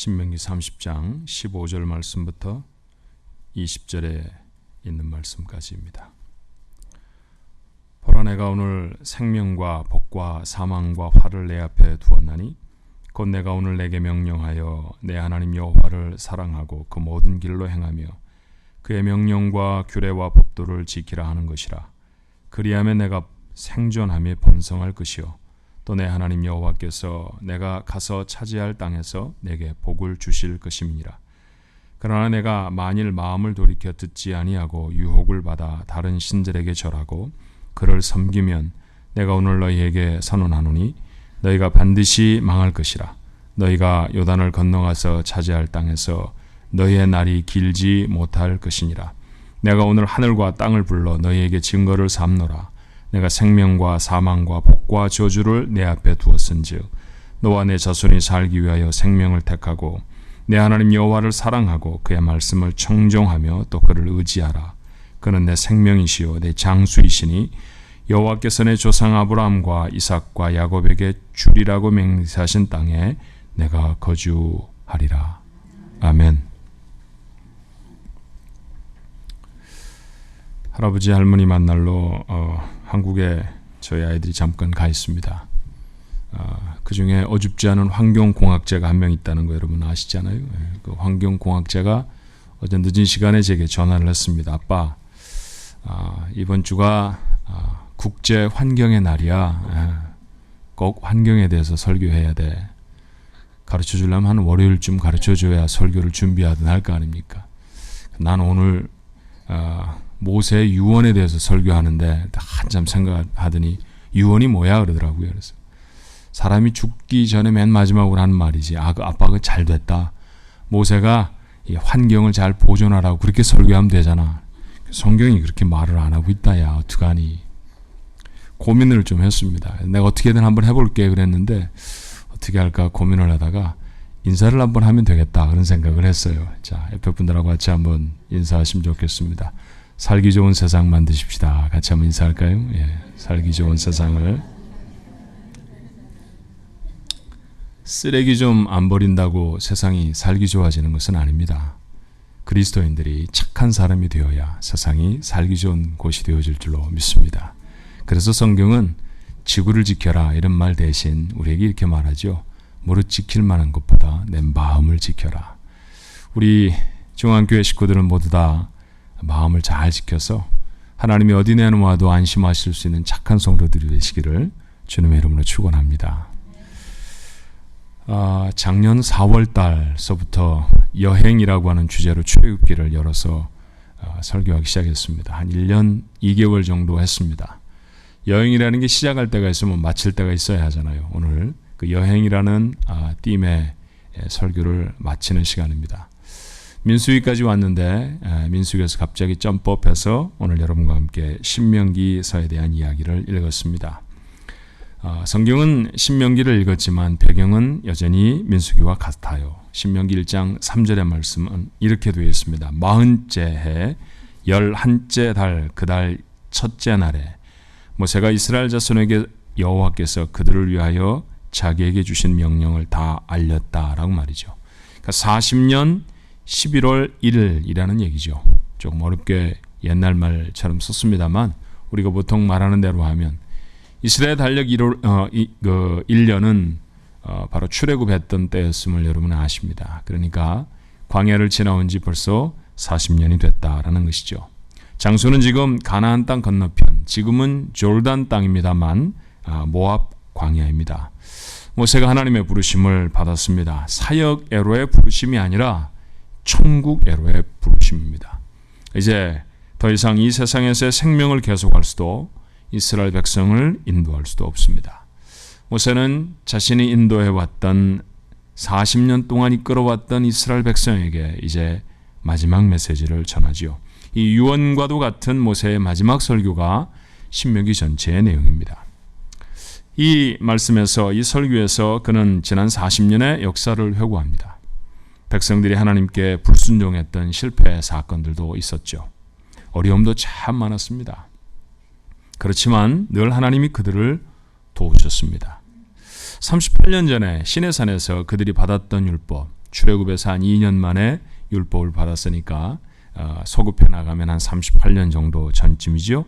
신명기 30장 15절 말씀부터 20절에 있는 말씀까지입니다. 보라, 내가 오늘 생명과 복과 사망과 화를 내 앞에 두었나니 곧 내가 오늘 내게 명령하여 내 하나님 여호와를 사랑하고 그 모든 길로 행하며 그의 명령과 규례와 법도를 지키라 하는 것이라. 그리하면 내가 생존하며 번성할 것이요 또 내 하나님 여호와께서 내가 가서 차지할 땅에서 내게 복을 주실 것임이니라. 그러나 내가 만일 마음을 돌이켜 듣지 아니하고 유혹을 받아 다른 신들에게 절하고 그를 섬기면 내가 오늘 너희에게 선언하노니 너희가 반드시 망할 것이라. 너희가 요단을 건너가서 차지할 땅에서 너희의 날이 길지 못할 것이니라. 내가 오늘 하늘과 땅을 불러 너희에게 증거를 삼노라. 내가 생명과 사망과 복과 저주를 내 앞에 두었은즉 너와 내 자손이 살기 위하여 생명을 택하고 내 하나님 여호와를 사랑하고 그의 말씀을 청종하며 또 그를 의지하라. 그는 내 생명이시요 내 장수이시니 여호와께서 내 조상 아브라함과 이삭과 야곱에게 주리라고 맹세하신 땅에 내가 거주하리라. 아멘. 할아버지 할머니 만날로 한국에 저희 아이들이 잠깐 가 있습니다. 그 중에 어줍지 않은 환경공학자가 한 명 있다는 거 여러분 아시잖아요. 그 환경공학자가 어제 늦은 시간에 제게 전화를 했습니다. 아빠, 이번 주가 국제 환경의 날이야. 꼭 환경에 대해서 설교해야 돼. 가르쳐 주려면 한 월요일쯤 가르쳐 줘야 설교를 준비하든 할 거 아닙니까? 난 오늘 모세 유언에 대해서 설교하는데 한참 생각하더니 유언이 뭐야 그러더라고요. 그래서 사람이 죽기 전에 맨 마지막으로 하는 말이지. 그 아빠가 잘 됐다. 모세가 이 환경을 잘 보존하라고 그렇게 설교하면 되잖아. 성경이 그렇게 말을 안 하고 있다. 야 어떡하니. 고민을 좀 했습니다. 내가 어떻게든 한번 해볼게 그랬는데 어떻게 할까 고민을 하다가 인사를 한번 하면 되겠다 그런 생각을 했어요. 자, 옆에 분들하고 같이 한번 인사하시면 좋겠습니다. 살기 좋은 세상 만드십시다. 같이 한번 인사할까요? 예, 살기 좋은 세상을. 쓰레기 좀 안 버린다고 세상이 살기 좋아지는 것은 아닙니다. 그리스도인들이 착한 사람이 되어야 세상이 살기 좋은 곳이 되어질 줄로 믿습니다. 그래서 성경은 지구를 지켜라 이런 말 대신 우리에게 이렇게 말하죠. 무릇 지킬 만한 것보다 내 마음을 지켜라. 우리 중앙교회 식구들은 모두 다 마음을 잘 지켜서 하나님이 어디 내놓아도 안심하실 수 있는 착한 성도들이 되시기를 주님의 이름으로 축원합니다. 작년 4월 달서부터 여행이라고 하는 주제로 출애굽기를 열어서 설교하기 시작했습니다. 한 1년 2개월 정도 했습니다. 여행이라는 게 시작할 때가 있으면 마칠 때가 있어야 하잖아요. 오늘 그 여행이라는 띠의 설교를 마치는 시간입니다. 민수기까지 왔는데 민수기에서 갑자기 점프업해서 오늘 여러분과 함께 신명기서에 대한 이야기를 읽었습니다. 성경은 신명기를 읽었지만 배경은 여전히 민수기와 같아요. 신명기 1장 3절의 말씀은 이렇게 되어 있습니다. 40째 해 11째 달 그 달 첫째 날에 모세가 이스라엘 자손에게 여호와께서 그들을 위하여 자기에게 주신 명령을 다 알렸다라고 말이죠. 그러니까 40년 11월 1일이라는 얘기죠. 조금 어렵게 옛날 말처럼 썼습니다만 우리가 보통 말하는 대로 하면 이스라엘 달력 1년은 바로 출애굽했던 때였음을 여러분은 아십니다. 그러니까 광야를 지나온 지 벌써 40년이 됐다라는 것이죠. 장소는 지금 가나안 땅 건너편, 지금은 조르단 땅입니다만 모압 광야입니다. 모세가 하나님의 부르심을 받았습니다. 사역 애로의 부르심이 아니라 천국 애로의 부르심입니다. 이제 더 이상 이 세상에서의 생명을 계속할 수도 이스라엘 백성을 인도할 수도 없습니다. 모세는 자신이 인도해왔던 40년 동안 이끌어왔던 이스라엘 백성에게 이제 마지막 메시지를 전하지요. 이 유언과도 같은 모세의 마지막 설교가 신명기 전체의 내용입니다. 이 말씀에서 이 설교에서 그는 지난 40년의 역사를 회고합니다. 백성들이 하나님께 불순종했던 실패 사건들도 있었죠. 어려움도 참 많았습니다. 그렇지만 늘 하나님이 그들을 도우셨습니다. 38년 전에 시내산에서 그들이 받았던 율법, 출애굽에서 한 2년 만에 율법을 받았으니까 소급해 나가면 한 38년 정도 전쯤이죠.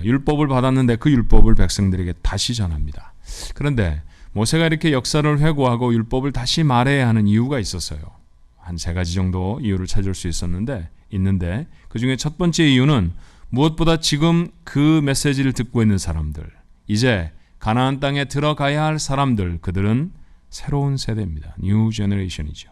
율법을 받았는데 그 율법을 백성들에게 다시 전합니다. 그런데 모세가 이렇게 역사를 회고하고 율법을 다시 말해야 하는 이유가 있었어요. 한 3가지 정도 이유를 찾을 수 있는데 그 중에 첫 번째 이유는 무엇보다 지금 그 메시지를 듣고 있는 사람들, 이제 가나안 땅에 들어가야 할 사람들, 그들은 새로운 세대입니다. 뉴 제너레이션이죠.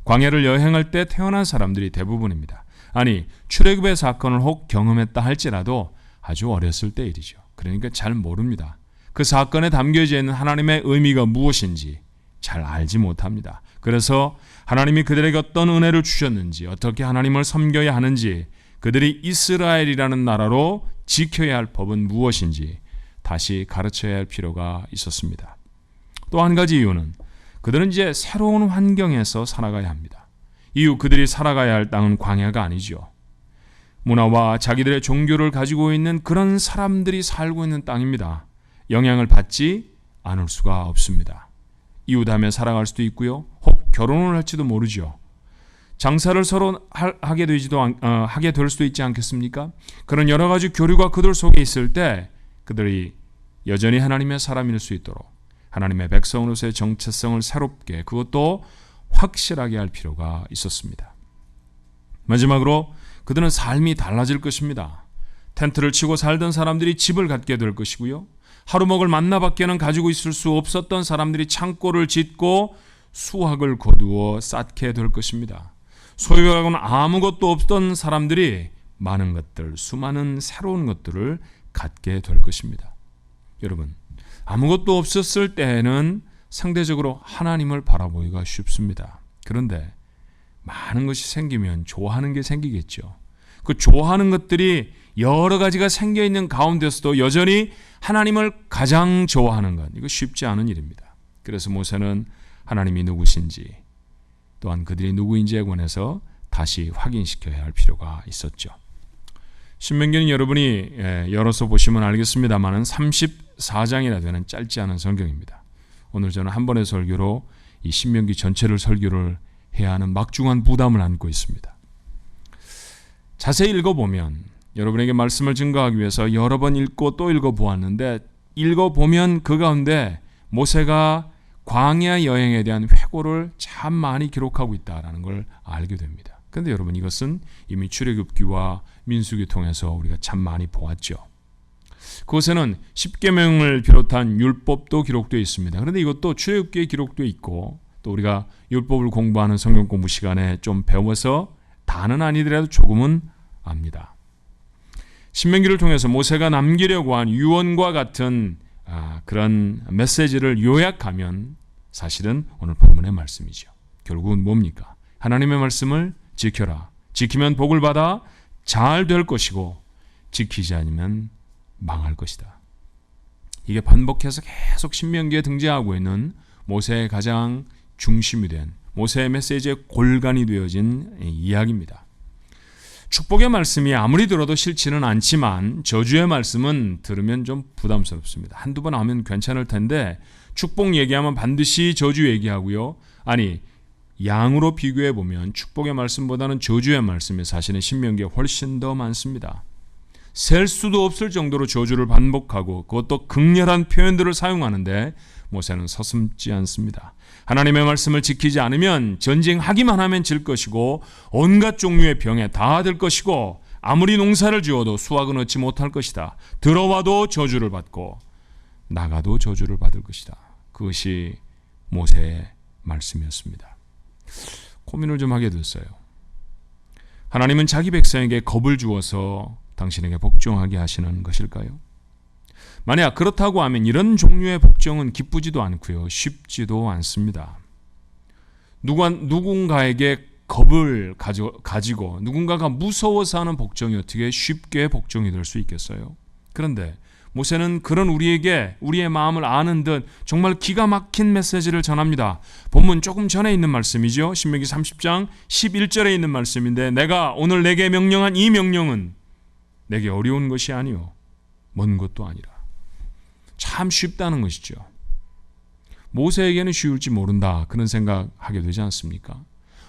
광야를 여행할 때 태어난 사람들이 대부분입니다. 아니, 출애굽의 사건을 혹 경험했다 할지라도 아주 어렸을 때 일이죠. 그러니까 잘 모릅니다. 그 사건에 담겨져 있는 하나님의 의미가 무엇인지 잘 알지 못합니다. 그래서 하나님이 그들에게 어떤 은혜를 주셨는지, 어떻게 하나님을 섬겨야 하는지, 그들이 이스라엘이라는 나라로 지켜야 할 법은 무엇인지 다시 가르쳐야 할 필요가 있었습니다. 또 한 가지 이유는 그들은 이제 새로운 환경에서 살아가야 합니다. 이후 그들이 살아가야 할 땅은 광야가 아니죠. 문화와 자기들의 종교를 가지고 있는 그런 사람들이 살고 있는 땅입니다. 영향을 받지 않을 수가 없습니다. 이웃하며 살아갈 수도 있고요. 혹 결혼을 할지도 모르죠. 장사를 서로 하게 될 수도 있지 않겠습니까? 그런 여러 가지 교류가 그들 속에 있을 때 그들이 여전히 하나님의 사람일 수 있도록 하나님의 백성으로서의 정체성을 새롭게, 그것도 확실하게 할 필요가 있었습니다. 마지막으로 그들은 삶이 달라질 것입니다. 텐트를 치고 살던 사람들이 집을 갖게 될 것이고요. 하루 먹을 만나밖에는 가지고 있을 수 없었던 사람들이 창고를 짓고 수확을 거두어 쌓게 될 것입니다. 소유하고는 아무것도 없던 사람들이 많은 것들, 수많은 새로운 것들을 갖게 될 것입니다. 여러분, 아무것도 없었을 때에는 상대적으로 하나님을 바라보기가 쉽습니다. 그런데 많은 것이 생기면 좋아하는 게 생기겠죠. 그 좋아하는 것들이 여러 가지가 생겨 있는 가운데서도 여전히 하나님을 가장 좋아하는 것, 이거 쉽지 않은 일입니다. 그래서 모세는 하나님이 누구신지, 또한 그들이 누구인지에 관해서 다시 확인시켜야 할 필요가 있었죠. 신명기는 여러분이 열어서 보시면 알겠습니다만 34장이나 되는 짧지 않은 성경입니다. 오늘 저는 한 번의 설교로 이 신명기 전체를 설교를 해야 하는 막중한 부담을 안고 있습니다. 자세히 읽어보면, 여러분에게 말씀을 증거하기 위해서 여러 번 읽고 또 읽어보았는데, 읽어보면 그 가운데 모세가 광야 여행에 대한 회고를 참 많이 기록하고 있다는 걸 알게 됩니다. 그런데 여러분, 이것은 이미 출애굽기와 민수기 통해서 우리가 참 많이 보았죠. 그곳에는 10계명을 비롯한 율법도 기록되어 있습니다. 그런데 이것도 출애굽기에 기록되어 있고, 또 우리가 율법을 공부하는 성경 공부 시간에 좀 배워서 다는 아니더라도 조금은 압니다. 신명기를 통해서 모세가 남기려고 한 유언과 같은 그런 메시지를 요약하면 사실은 오늘 본문의 말씀이죠. 결국은 뭡니까? 하나님의 말씀을 지켜라. 지키면 복을 받아 잘 될 것이고, 지키지 않으면 망할 것이다. 이게 반복해서 계속 신명기에 등장하고 있는 모세의 가장 중심이 된, 모세의 메시지의 골간이 되어진 이야기입니다. 축복의 말씀이 아무리 들어도 싫지는 않지만 저주의 말씀은 들으면 좀 부담스럽습니다. 한두 번 하면 괜찮을 텐데 축복 얘기하면 반드시 저주 얘기하고요. 아니, 양으로 비교해 보면 축복의 말씀보다는 저주의 말씀이 사실은 신명기에 훨씬 더 많습니다. 셀 수도 없을 정도로 저주를 반복하고 그것도 극렬한 표현들을 사용하는데 모세는 서슴지 않습니다. 하나님의 말씀을 지키지 않으면 전쟁하기만 하면 질 것이고, 온갖 종류의 병에 다 들 것이고, 아무리 농사를 지어도 수확은 얻지 못할 것이다. 들어와도 저주를 받고 나가도 저주를 받을 것이다. 그것이 모세의 말씀이었습니다. 고민을 좀 하게 됐어요. 하나님은 자기 백성에게 겁을 주어서 당신에게 복종하게 하시는 것일까요? 만약 그렇다고 하면 이런 종류의 복종은 기쁘지도 않고요, 쉽지도 않습니다. 누군가에게 겁을 가지고 누군가가 무서워서 하는 복종이 어떻게 쉽게 복종이 될 수 있겠어요? 그런데 모세는 그런 우리에게 우리의 마음을 아는 듯 정말 기가 막힌 메시지를 전합니다. 본문 조금 전에 있는 말씀이죠. 신명기 30장 11절에 있는 말씀인데, 내가 오늘 내게 명령한 이 명령은 내게 어려운 것이 아니요 먼 것도 아니라. 참 쉽다는 것이죠. 모세에게는 쉬울지 모른다, 그런 생각하게 되지 않습니까?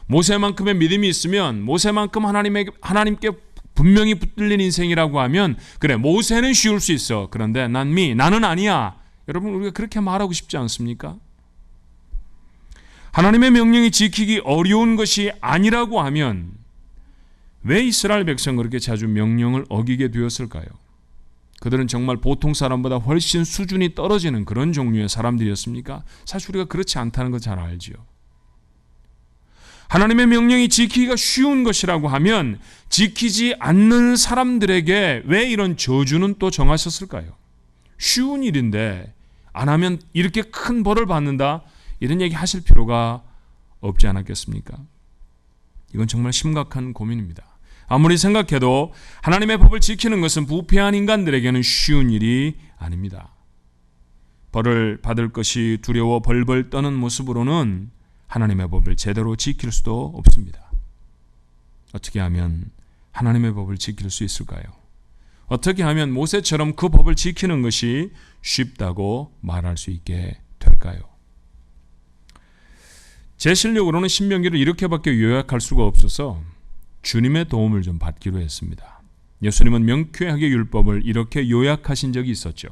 모세만큼의 믿음이 있으면, 모세만큼 하나님께 분명히 붙들린 인생이라고 하면, 그래, 모세는 쉬울 수 있어. 그런데 나는 아니야. 여러분, 우리가 그렇게 말하고 싶지 않습니까? 하나님의 명령이 지키기 어려운 것이 아니라고 하면 왜 이스라엘 백성은 그렇게 자주 명령을 어기게 되었을까요? 그들은 정말 보통 사람보다 훨씬 수준이 떨어지는 그런 종류의 사람들이었습니까? 사실 우리가 그렇지 않다는 거 잘 알지요. 하나님의 명령이 지키기가 쉬운 것이라고 하면 지키지 않는 사람들에게 왜 이런 저주는 또 정하셨을까요? 쉬운 일인데 안 하면 이렇게 큰 벌을 받는다, 이런 얘기 하실 필요가 없지 않았겠습니까? 이건 정말 심각한 고민입니다. 아무리 생각해도 하나님의 법을 지키는 것은 부패한 인간들에게는 쉬운 일이 아닙니다. 벌을 받을 것이 두려워 벌벌 떠는 모습으로는 하나님의 법을 제대로 지킬 수도 없습니다. 어떻게 하면 하나님의 법을 지킬 수 있을까요? 어떻게 하면 모세처럼 그 법을 지키는 것이 쉽다고 말할 수 있게 될까요? 제 실력으로는 신명기를 이렇게밖에 요약할 수가 없어서 주님의 도움을 좀 받기로 했습니다. 예수님은 명쾌하게 율법을 이렇게 요약하신 적이 있었죠.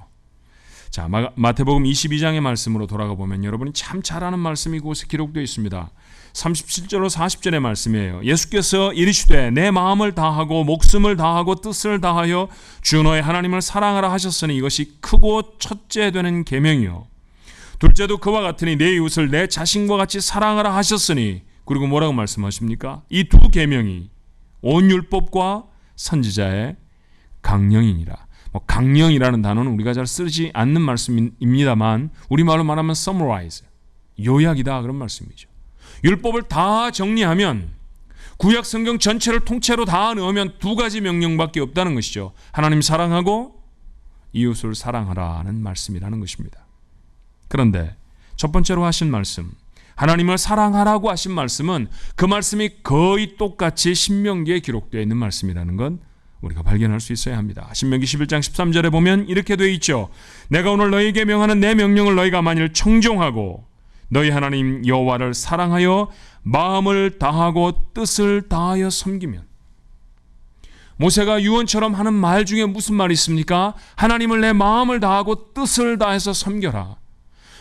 자, 마태복음 22장의 말씀으로 돌아가 보면 여러분이 참 잘 아는 말씀이 곳에 기록되어 있습니다. 37절로 40절의 말씀이에요. 예수께서 이르시되 내 마음을 다하고 목숨을 다하고 뜻을 다하여 주 너의 하나님을 사랑하라 하셨으니 이것이 크고 첫째 되는 계명이요 둘째도 그와 같으니 내 이웃을 내 자신과 같이 사랑하라 하셨으니, 그리고 뭐라고 말씀하십니까? 이 두 계명이 온 율법과 선지자의 강령이니라. 강령이라는 단어는 우리가 잘 쓰지 않는 말씀입니다만 우리말로 말하면 summarize, 요약이다, 그런 말씀이죠. 율법을 다 정리하면, 구약 성경 전체를 통째로 다 넣으면 두 가지 명령밖에 없다는 것이죠. 하나님 사랑하고 이웃을 사랑하라는 말씀이라는 것입니다. 그런데 첫 번째로 하신 말씀, 하나님을 사랑하라고 하신 말씀은 그 말씀이 거의 똑같이 신명기에 기록되어 있는 말씀이라는 건 우리가 발견할 수 있어야 합니다. 신명기 11장 13절에 보면 이렇게 되어 있죠. 내가 오늘 너희에게 명하는 내 명령을 너희가 만일 청종하고 너희 하나님 여호와를 사랑하여 마음을 다하고 뜻을 다하여 섬기면. 모세가 유언처럼 하는 말 중에 무슨 말이 있습니까? 하나님을 내 마음을 다하고 뜻을 다해서 섬겨라.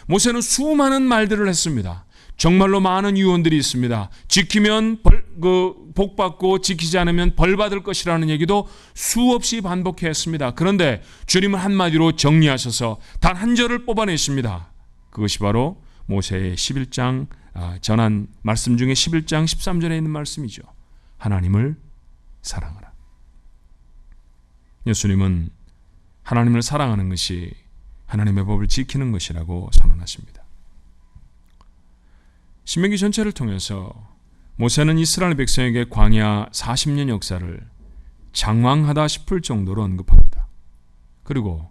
모세는 수많은 말들을 했습니다. 정말로 많은 유언들이 있습니다. 지키면 복 받고 지키지 않으면 벌 받을 것이라는 얘기도 수없이 반복했습니다. 그런데 주님은 한마디로 정리하셔서 단 한 절을 뽑아내십니다. 그것이 바로 모세의 11장 전한 말씀 중에 11장 13절에 있는 말씀이죠. 하나님을 사랑하라. 예수님은 하나님을 사랑하는 것이 하나님의 법을 지키는 것이라고 선언하십니다. 신명기 전체를 통해서 모세는 이스라엘 백성에게 광야 40년 역사를 장황하다 싶을 정도로 언급합니다. 그리고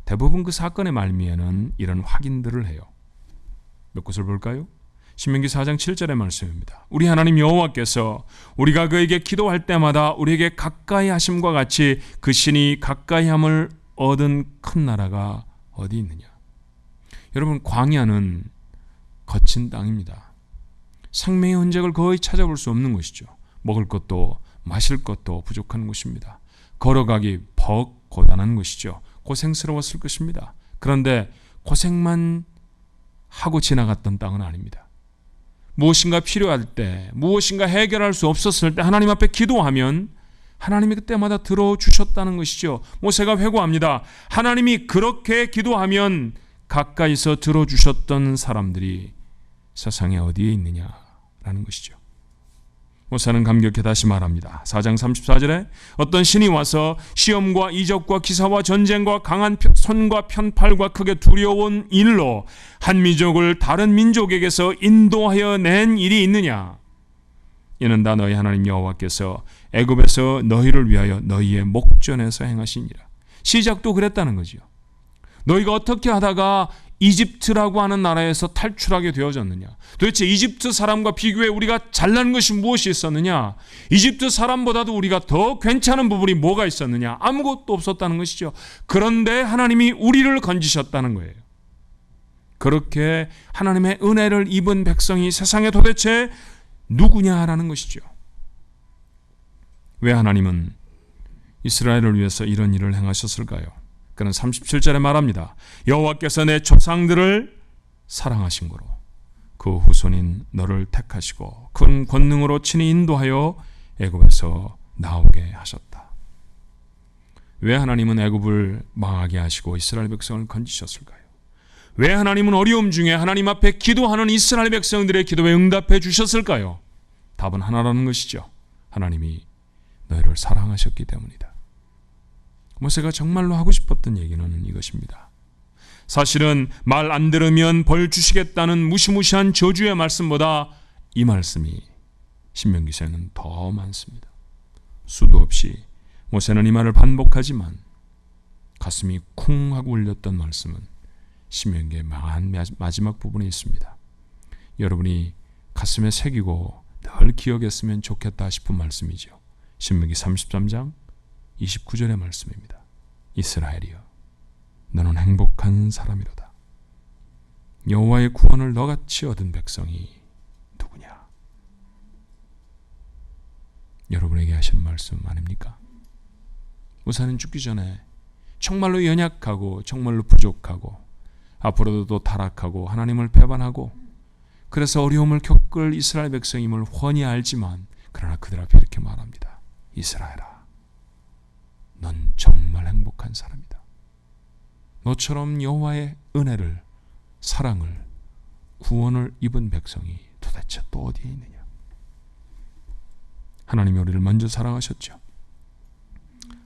대부분 그 사건의 말미에는 이런 확인들을 해요. 몇 곳을 볼까요? 신명기 4장 7절의 말씀입니다. 우리 하나님 여호와께서 우리가 그에게 기도할 때마다 우리에게 가까이 하심과 같이 그 신이 가까이 함을 얻은 큰 나라가 어디 있느냐. 여러분, 광야는 거친 땅입니다. 생명의 흔적을 거의 찾아볼 수 없는 곳이죠. 먹을 것도 마실 것도 부족한 곳입니다. 걸어가기 벅 고단한 곳이죠. 고생스러웠을 것입니다. 그런데 고생만 하고 지나갔던 땅은 아닙니다. 무엇인가 필요할 때, 무엇인가 해결할 수 없었을 때 하나님 앞에 기도하면 하나님이 그때마다 들어주셨다는 것이죠. 모세가 회고합니다. 하나님이 그렇게 기도하면 가까이서 들어주셨던 사람들이 세상에 어디에 있느냐라는 것이죠. 모세는 감격해 다시 말합니다. 4장 34절에 어떤 신이 와서 시험과 이적과 기사와 전쟁과 강한 손과 편팔과 크게 두려운 일로 한 민족을 다른 민족에게서 인도하여 낸 일이 있느냐. 이는 다 너희 하나님 여호와께서 애굽에서 너희를 위하여 너희의 목전에서 행하시니라. 시작도 그랬다는 거죠. 너희가 어떻게 하다가 이집트라고 하는 나라에서 탈출하게 되어졌느냐. 도대체 이집트 사람과 비교해 우리가 잘난 것이 무엇이 있었느냐. 이집트 사람보다도 우리가 더 괜찮은 부분이 뭐가 있었느냐. 아무것도 없었다는 것이죠. 그런데 하나님이 우리를 건지셨다는 거예요. 그렇게 하나님의 은혜를 입은 백성이 세상에 도대체 누구냐라는 것이죠. 왜 하나님은 이스라엘을 위해서 이런 일을 행하셨을까요? 그는 37절에 말합니다. 여호와께서 내 조상들을 사랑하신 거로 그 후손인 너를 택하시고 큰 권능으로 친히 인도하여 애굽에서 나오게 하셨다. 왜 하나님은 애굽을 망하게 하시고 이스라엘 백성을 건지셨을까요? 왜 하나님은 어려움 중에 하나님 앞에 기도하는 이스라엘 백성들의 기도에 응답해 주셨을까요? 답은 하나라는 것이죠. 하나님이 너희를 사랑하셨기 때문이다. 모세가 정말로 하고 싶었던 얘기는 이것입니다. 사실은 말 안 들으면 벌 주시겠다는 무시무시한 저주의 말씀보다 이 말씀이 신명기서에는 더 많습니다. 수도 없이 모세는 이 말을 반복하지만 가슴이 쿵 하고 울렸던 말씀은 신명기의 마지막 부분에 있습니다. 여러분이 가슴에 새기고 늘 기억했으면 좋겠다 싶은 말씀이죠. 신명기 33장 29절의 말씀입니다. 이스라엘이여 너는 행복한 사람이로다. 여호와의 구원을 너같이 얻은 백성이 누구냐? 여러분에게 하시는 말씀 아닙니까? 모세는 죽기 전에 정말로 연약하고 정말로 부족하고 앞으로도 또 타락하고 하나님을 배반하고 그래서 어려움을 겪을 이스라엘 백성임을 훤히 알지만 그러나 그들 앞에 이렇게 말합니다. 이스라엘아, 넌 정말 행복한 사람이다. 너처럼 여호와의 은혜를, 사랑을, 구원을 입은 백성이 도대체 또 어디에 있느냐? 하나님이 우리를 먼저 사랑하셨죠.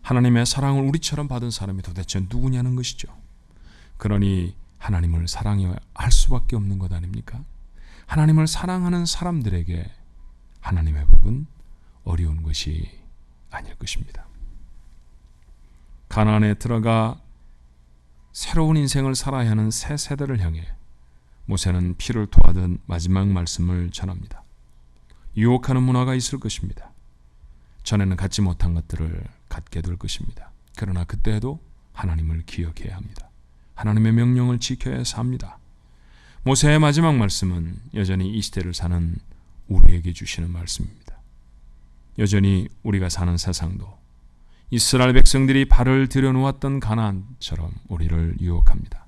하나님의 사랑을 우리처럼 받은 사람이 도대체 누구냐는 것이죠. 그러니 하나님을 사랑해야 할 수밖에 없는 것 아닙니까? 하나님을 사랑하는 사람들에게 하나님의 법은 어려운 것이 아닐 것입니다. 가나안에 들어가 새로운 인생을 살아야 하는 새 세대를 향해 모세는 피를 토하던 마지막 말씀을 전합니다. 유혹하는 문화가 있을 것입니다. 전에는 갖지 못한 것들을 갖게 될 것입니다. 그러나 그때에도 하나님을 기억해야 합니다. 하나님의 명령을 지켜야 해서 합니다. 모세의 마지막 말씀은 여전히 이 시대를 사는 우리에게 주시는 말씀입니다. 여전히 우리가 사는 세상도 이스라엘 백성들이 발을 들여놓았던 가나안처럼 우리를 유혹합니다.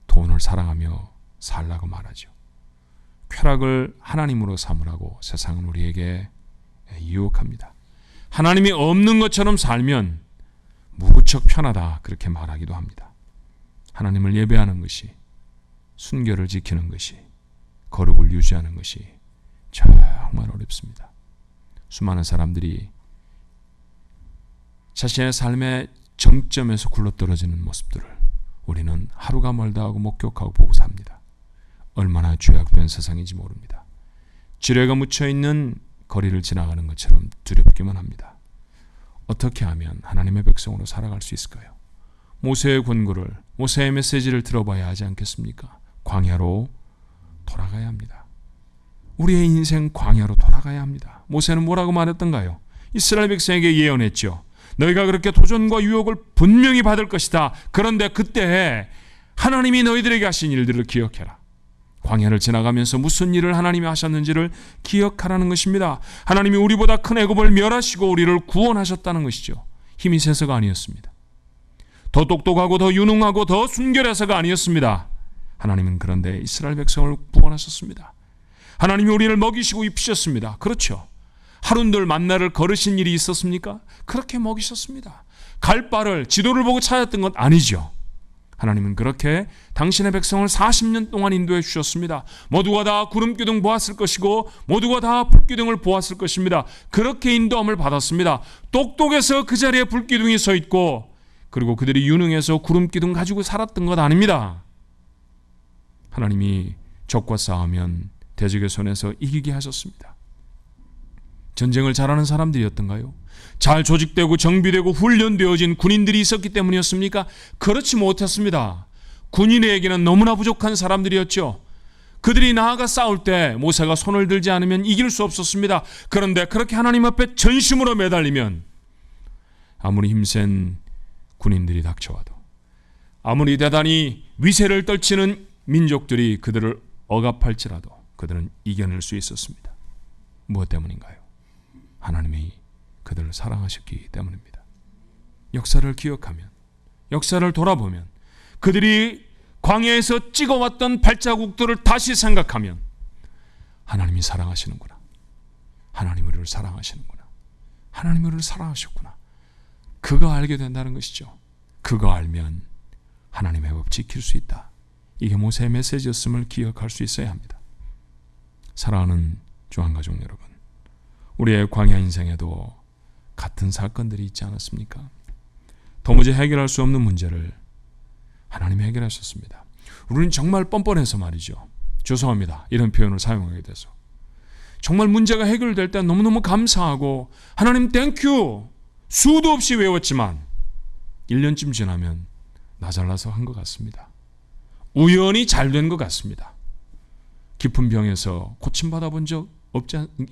돈을 사랑하며 살라고 말하죠. 쾌락을 하나님으로 삼으라고 세상은 우리에게 유혹합니다. 하나님이 없는 것처럼 살면 무척 편하다 그렇게 말하기도 합니다. 하나님을 예배하는 것이, 순결을 지키는 것이, 거룩을 유지하는 것이 정말 어렵습니다. 수많은 사람들이 자신의 삶의 정점에서 굴러떨어지는 모습들을 우리는 하루가 멀다 하고 목격하고 보고 삽니다. 얼마나 죄악된 세상인지 모릅니다. 지뢰가 묻혀있는 거리를 지나가는 것처럼 두렵기만 합니다. 어떻게 하면 하나님의 백성으로 살아갈 수 있을까요? 모세의 권고를, 모세의 메시지를 들어봐야 하지 않겠습니까? 광야로 돌아가야 합니다. 우리의 인생 광야로 돌아가야 합니다. 모세는 뭐라고 말했던가요? 이스라엘 백성에게 예언했죠. 너희가 그렇게 도전과 유혹을 분명히 받을 것이다. 그런데 그때 하나님이 너희들에게 하신 일들을 기억해라. 광야를 지나가면서 무슨 일을 하나님이 하셨는지를 기억하라는 것입니다. 하나님이 우리보다 큰 애굽을 멸하시고 우리를 구원하셨다는 것이죠. 힘이 세서가 아니었습니다. 더 똑똑하고 더 유능하고 더 순결해서가 아니었습니다. 하나님은 그런데 이스라엘 백성을 구원하셨습니다. 하나님이 우리를 먹이시고 입히셨습니다. 그렇죠. 하룬들 만나를 걸으신 일이 있었습니까? 그렇게 먹이셨습니다. 갈 바를, 지도를 보고 찾았던 것 아니죠. 하나님은 그렇게 당신의 백성을 40년 동안 인도해 주셨습니다. 모두가 다 구름기둥 보았을 것이고 모두가 다 불기둥을 보았을 것입니다. 그렇게 인도함을 받았습니다. 똑똑해서 그 자리에 불기둥이 서 있고 그리고 그들이 유능해서 구름기둥 가지고 살았던 것 아닙니다. 하나님이 적과 싸우면 대적의 손에서 이기게 하셨습니다. 전쟁을 잘하는 사람들이었던가요? 잘 조직되고 정비되고 훈련되어진 군인들이 있었기 때문이었습니까? 그렇지 못했습니다. 군인에게는 너무나 부족한 사람들이었죠. 그들이 나아가 싸울 때 모세가 손을 들지 않으면 이길 수 없었습니다. 그런데 그렇게 하나님 앞에 전심으로 매달리면 아무리 힘센 군인들이 닥쳐와도, 아무리 대단히 위세를 떨치는 민족들이 그들을 억압할지라도 그들은 이겨낼 수 있었습니다. 무엇 때문인가요? 하나님이 그들을 사랑하셨기 때문입니다. 역사를 기억하면, 역사를 돌아보면, 그들이 광야에서 찍어왔던 발자국들을 다시 생각하면 하나님이 사랑하시는구나. 하나님 우리를 사랑하시는구나. 하나님 우리를 사랑하셨구나. 그거 알게 된다는 것이죠. 그거 알면 하나님의 법 지킬 수 있다. 이게 모세의 메시지였음을 기억할 수 있어야 합니다. 사랑하는 주한가족 여러분, 우리의 광야 인생에도 같은 사건들이 있지 않았습니까? 도무지 해결할 수 없는 문제를 하나님이 해결하셨습니다. 우리는 정말 뻔뻔해서 말이죠. 죄송합니다. 이런 표현을 사용하게 돼서. 정말 문제가 해결될 때 너무너무 감사하고 하나님 땡큐 수도 없이 외웠지만 1년쯤 지나면 나 잘나서 한 것 같습니다. 우연히 잘 된 것 같습니다. 깊은 병에서 고침받아 본 적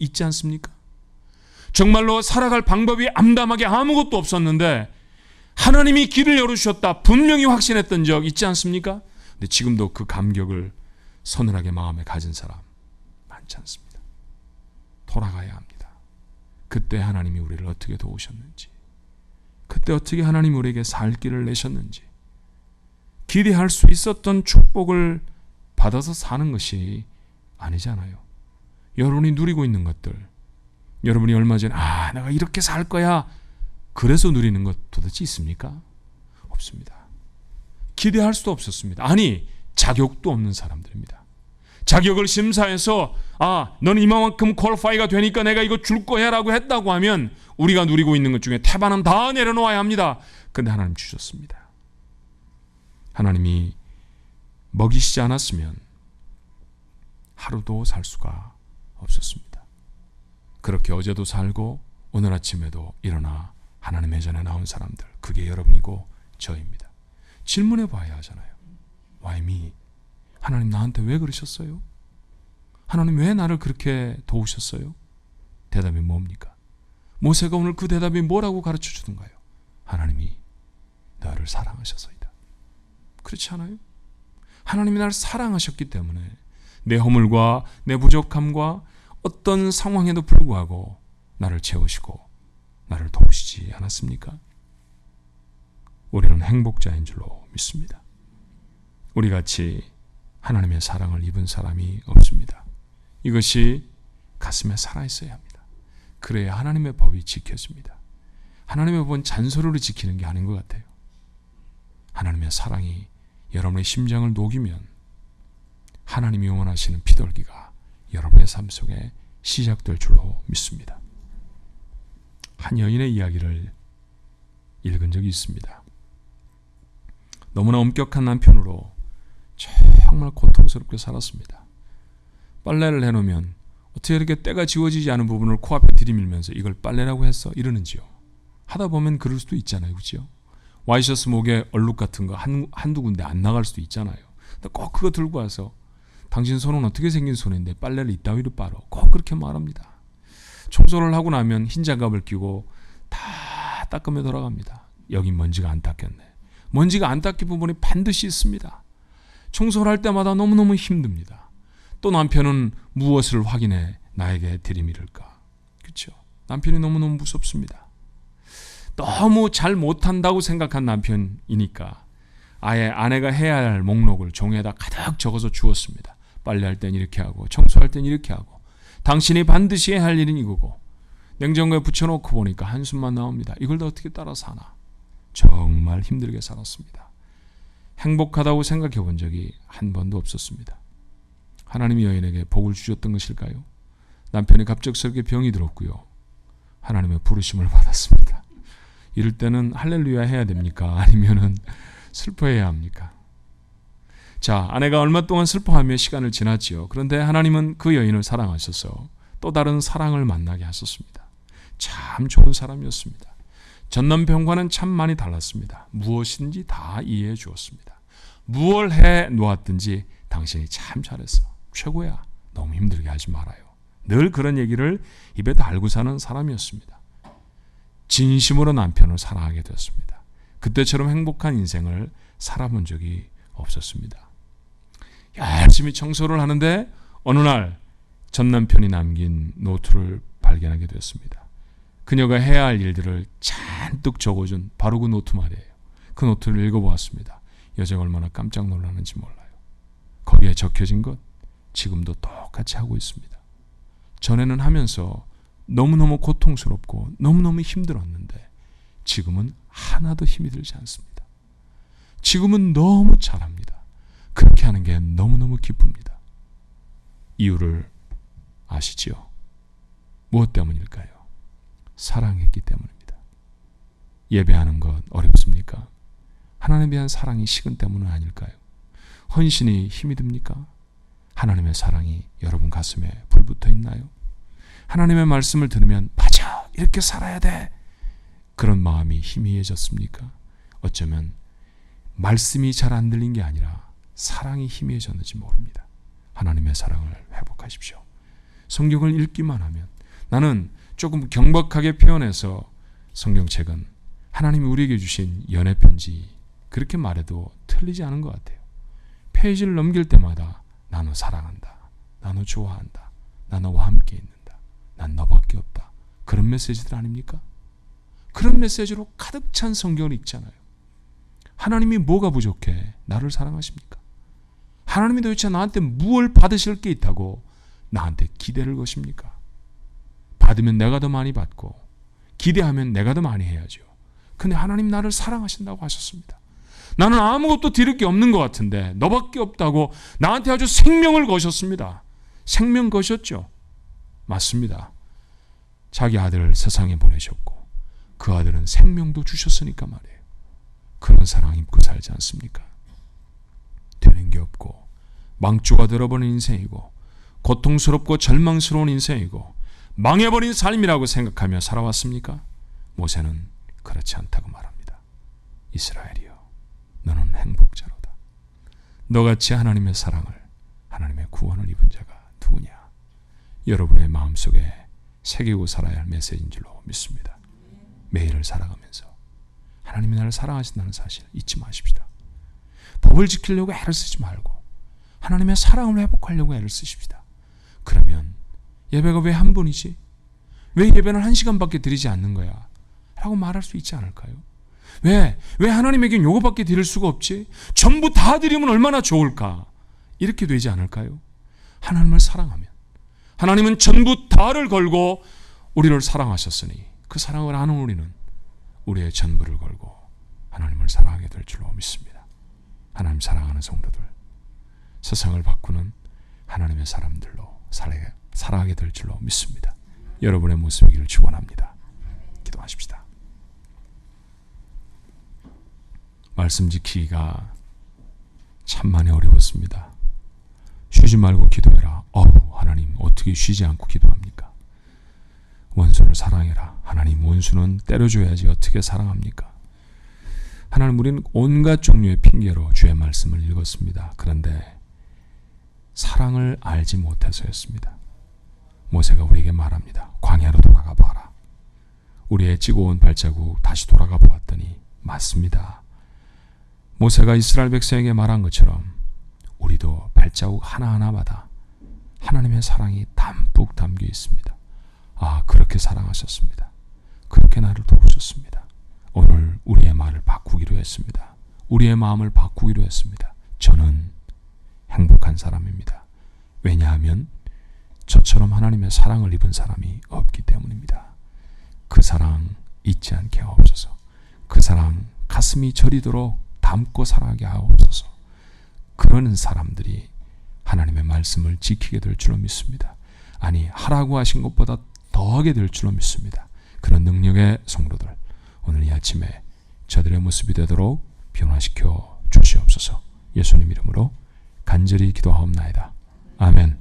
있지 않습니까? 정말로 살아갈 방법이 암담하게 아무것도 없었는데 하나님이 길을 열어주셨다 분명히 확신했던 적 있지 않습니까? 근데 지금도 그 감격을 서늘하게 마음에 가진 사람 많지 않습니다. 돌아가야 합니다. 그때 하나님이 우리를 어떻게 도우셨는지, 그때 어떻게 하나님이 우리에게 살 길을 내셨는지, 기대할 수 있었던 축복을 받아서 사는 것이 아니잖아요. 여러분이 누리고 있는 것들, 여러분이 얼마 전에 내가 이렇게 살 거야 그래서 누리는 것 도대체 있습니까? 없습니다. 기대할 수도 없었습니다. 아니, 자격도 없는 사람들입니다. 자격을 심사해서 너는 이만큼 퀄리파이가 되니까 내가 이거 줄 거야 라고 했다고 하면 우리가 누리고 있는 것 중에 태반은 다 내려놓아야 합니다. 근데 하나님 주셨습니다. 하나님이 먹이시지 않았으면 하루도 살 수가 없었습니다. 그렇게 어제도 살고 오늘 아침에도 일어나 하나님의 전에 나온 사람들, 그게 여러분이고 저입니다. 질문해 봐야 하잖아요. Why me? 하나님 나한테 왜 그러셨어요? 하나님 왜 나를 그렇게 도우셨어요? 대답이 뭡니까? 모세가 오늘 그 대답이 뭐라고 가르쳐 주던가요? 하나님이 너를 사랑하셔서이다. 그렇지 않아요? 하나님이 나를 사랑하셨기 때문에 내 허물과 내 부족함과 어떤 상황에도 불구하고 나를 채우시고 나를 도우시지 않았습니까? 우리는 행복자인 줄로 믿습니다. 우리같이 하나님의 사랑을 입은 사람이 없습니다. 이것이 가슴에 살아있어야 합니다. 그래야 하나님의 법이 지켜집니다. 하나님의 법은 잔소리로 지키는 게 아닌 것 같아요. 하나님의 사랑이 여러분의 심장을 녹이면 하나님이 원하시는 피돌기가 여러분의 삶 속에 시작될 줄로 믿습니다. 한 여인의 이야기를 읽은 적이 있습니다. 너무나 엄격한 남편으로 정말 고통스럽게 살았습니다. 빨래를 해놓으면 어떻게 이렇게 때가 지워지지 않은 부분을 코앞에 들이밀면서 이걸 빨래라고 했어? 이러는지요. 하다 보면 그럴 수도 있잖아요. 그렇죠? 와이셔츠 목에 얼룩 같은 거 한두 군데 안 나갈 수도 있잖아요. 근데 꼭 그거 들고 와서 당신 손은 어떻게 생긴 손인데 빨래를 이따위로 빨어. 꼭 그렇게 말합니다. 청소를 하고 나면 흰 장갑을 끼고 다 닦으며 돌아갑니다. 여기 먼지가 안 닦였네. 먼지가 안 닦인 부분이 반드시 있습니다. 청소를 할 때마다 너무너무 힘듭니다. 또 남편은 무엇을 확인해 나에게 들이밀을까? 그렇죠? 남편이 너무너무 무섭습니다. 너무 잘 못한다고 생각한 남편이니까 아예 아내가 해야 할 목록을 종이에다 가득 적어서 주었습니다. 빨래할 땐 이렇게 하고 청소할 땐 이렇게 하고 당신이 반드시 해야 할 일은 이거고 냉장고에 붙여놓고 보니까 한숨만 나옵니다. 이걸 다 어떻게 따라 사나? 정말 힘들게 살았습니다. 행복하다고 생각해 본 적이 한 번도 없었습니다. 하나님이 여인에게 복을 주셨던 것일까요? 남편이 갑작스럽게 병이 들었고요. 하나님의 부르심을 받았습니다. 이럴 때는 할렐루야 해야 됩니까? 아니면은 슬퍼해야 합니까? 자, 아내가 얼마 동안 슬퍼하며 시간을 지났지요. 그런데 하나님은 그 여인을 사랑하셔서 또 다른 사랑을 만나게 하셨습니다. 참 좋은 사람이었습니다. 전 남편과는 참 많이 달랐습니다. 무엇인지 다 이해해 주었습니다. 무엇을 해 놓았든지 당신이 참 잘했어. 최고야. 너무 힘들게 하지 말아요. 늘 그런 얘기를 입에 달고 사는 사람이었습니다. 진심으로 남편을 사랑하게 되었습니다. 그때처럼 행복한 인생을 살아본 적이 없었습니다. 열심히 청소를 하는데 어느 날 전 남편이 남긴 노트를 발견하게 되었습니다. 그녀가 해야 할 일들을 잔뜩 적어준 바로 그 노트 말이에요. 그 노트를 읽어보았습니다. 여자가 얼마나 깜짝 놀라는지 몰라요. 거기에 적혀진 것 지금도 똑같이 하고 있습니다. 전에는 하면서 너무너무 고통스럽고 너무너무 힘들었는데 지금은 하나도 힘이 들지 않습니다. 지금은 너무 잘합니다. 그렇게 하는 게 너무너무 기쁩니다. 이유를 아시지요? 무엇 때문일까요? 사랑했기 때문입니다. 예배하는 것 어렵습니까? 하나님에 대한 사랑이 식은 때문은 아닐까요? 헌신이 힘이 듭니까? 하나님의 사랑이 여러분 가슴에 불붙어 있나요? 하나님의 말씀을 들으면 맞아, 이렇게 살아야 돼, 그런 마음이 희미해졌습니까? 어쩌면 말씀이 잘 안 들린 게 아니라 사랑이 희미해졌는지 모릅니다. 하나님의 사랑을 회복하십시오. 성경을 읽기만 하면, 나는 조금 경박하게 표현해서 성경책은 하나님이 우리에게 주신 연애편지, 그렇게 말해도 틀리지 않은 것 같아요. 페이지를 넘길 때마다 나 너 사랑한다, 나 너 좋아한다, 나 너와 함께 있는다, 난 너밖에 없다, 그런 메시지들 아닙니까? 그런 메시지로 가득 찬 성경을 읽잖아요. 하나님이 뭐가 부족해 나를 사랑하십니까? 하나님이 도대체 나한테 무엇을 받으실 게 있다고 나한테 기대를 거십니까? 받으면 내가 더 많이 받고 기대하면 내가 더 많이 해야죠. 근데 하나님 나를 사랑하신다고 하셨습니다. 나는 아무것도 드릴 게 없는 것 같은데 너밖에 없다고 나한테 아주 생명을 거셨습니다. 생명 거셨죠? 맞습니다. 자기 아들을 세상에 보내셨고 그 아들은 생명도 주셨으니까 말이에요. 그런 사랑 입고 살지 않습니까? 되는 게 없고 망조가 들어버린 인생이고 고통스럽고 절망스러운 인생이고 망해버린 삶이라고 생각하며 살아왔습니까? 모세는 그렇지 않다고 말합니다. 이스라엘이여, 너는 행복자로다. 너같이 하나님의 사랑을, 하나님의 구원을 입은 자가 누구냐? 여러분의 마음속에 새기고 살아야 할 메시지인 줄로 믿습니다. 매일을 살아가면서 하나님이 나를 사랑하신다는 사실 잊지 마십시다. 법을 지키려고 애를 쓰지 말고 하나님의 사랑을 회복하려고 애를 쓰십시다. 그러면 예배가 왜 한 번이지? 왜 예배는 1시간밖에 드리지 않는 거야? 라고 말할 수 있지 않을까요? 왜 하나님에겐 요거밖에 드릴 수가 없지? 전부 다 드리면 얼마나 좋을까? 이렇게 되지 않을까요? 하나님을 사랑하면, 하나님은 전부 다를 걸고 우리를 사랑하셨으니 그 사랑을 아는 우리는 우리의 전부를 걸고 하나님을 사랑하게 될 줄로 믿습니다. 하나님 사랑하는 성도들, 세상을 바꾸는 하나님의 사람들로 살아가게 될 줄로 믿습니다. 여러분의 모습이기를 축원합니다. 기도하십시다. 말씀 지키기가 참 많이 어려웠습니다. 쉬지 말고 기도해라. 하나님 어떻게 쉬지 않고 기도합니까? 원수를 사랑해라. 하나님 원수는 때려줘야지 어떻게 사랑합니까? 하나님, 우리는 온갖 종류의 핑계로 주의 말씀을 읽었습니다. 그런데 사랑을 알지 못해서였습니다. 모세가 우리에게 말합니다. 광야로 돌아가 봐라. 우리의 찍어온 발자국 다시 돌아가 보았더니 맞습니다. 모세가 이스라엘 백성에게 말한 것처럼 우리도 발자국 하나하나마다 하나님의 사랑이 담뿍 담겨 있습니다. 그렇게 사랑하셨습니다. 그렇게 나를 도우셨습니다. 오늘 우리의 말을 바꾸기로 했습니다. 우리의 마음을 바꾸기로 했습니다. 저는 행복한 사람입니다. 왜냐하면 저처럼 하나님의 사랑을 입은 사람이 없기 때문입니다. 그 사랑 잊지 않게 하옵소서. 그 사랑 가슴이 저리도록 담고 살아가게 하옵소서. 그러는 사람들이 하나님의 말씀을 지키게 될 줄로 믿습니다. 아니, 하라고 하신 것보다 더하게 될 줄로 믿습니다. 그런 능력의 성도들, 오늘 이 아침에 저들의 모습이 되도록 변화시켜 주시옵소서. 예수님 이름으로 간절히 기도하옵나이다. 아멘.